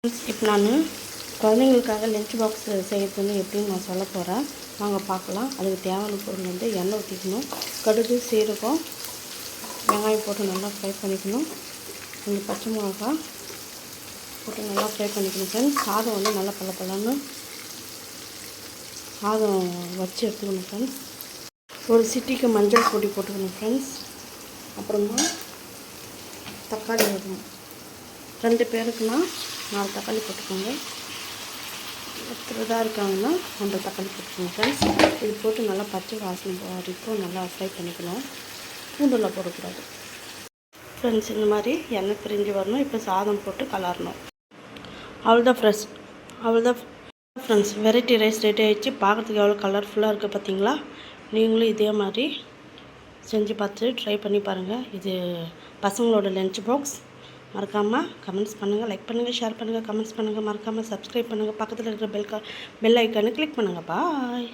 இப்போ நான் குழந்தைங்களுக்காக லஞ்ச் பாக்ஸ் செய்கிறதுன்னு எப்படின்னு நான் சொல்ல போகிறேன். வாங்க பார்க்கலாம். அதுக்கு தேவையான பொருள் வந்து எண்ணெய் ஊற்றிக்கணும், கடுகு, சீரகம், வெங்காயம் போட்டு நல்லா ஃப்ரை பண்ணிக்கணும், கொஞ்சம் பச்சை மிளகா போட்டு நல்லா ஃப்ரை பண்ணிக்கணும் ஃப்ரெண்ட்ஸ். சாதம் வந்து நல்லா பல்லன்னு சாதம் வச்சு எடுத்துக்கணும் ஃப்ரெண்ட்ஸ். ஒரு சிட்டிக்கு மஞ்சள் பொடி போட்டுக்கணும் ஃப்ரெண்ட்ஸ். அப்புறமா தக்காளி வேணும். 2 பேருக்குன்னா 4 தக்காளி போட்டுக்கோங்க. ஒருத்தர் இருக்காங்கன்னா 1 தக்காளி போட்டுக்கோங்க ஃப்ரெண்ட்ஸ். இது போட்டு நல்லா பச்சை வாசனை வரைக்கும் நல்லா ஃப்ரை பண்ணிக்கணும். பூண்டெல்லாம் போடக்கூடாது ஃப்ரெண்ட்ஸ். இந்த மாதிரி எண்ணெய் பிரிஞ்சு வரணும். இப்போ சாதம் போட்டு கலரணும். அவ்வளோதான் ஃப்ரெண்ட்ஸ். வெரைட்டி ரைஸ் ரெடி ஆகிடுச்சு. பார்க்குறதுக்கு எவ்வளோ கலர்ஃபுல்லாக இருக்குது பார்த்தீங்களா? நீங்களும் இதே மாதிரி செஞ்சு பார்த்து ட்ரை பண்ணி பாருங்கள். இது பசங்களோட லஞ்ச் பாக்ஸ். மறக்காமல் கமெண்ட்ஸ் பண்ணுங்கள், லைக் பண்ணுங்கள், ஷேர் பண்ணுங்கள், கமெண்ட்ஸ் பண்ணுங்கள். மறக்காமல் சப்ஸ்கிரைப் பண்ணுங்கள். பக்கத்தில் இருக்கிற பெல் ஐக்கானை கிளிக் பண்ணுங்கள். பாய்.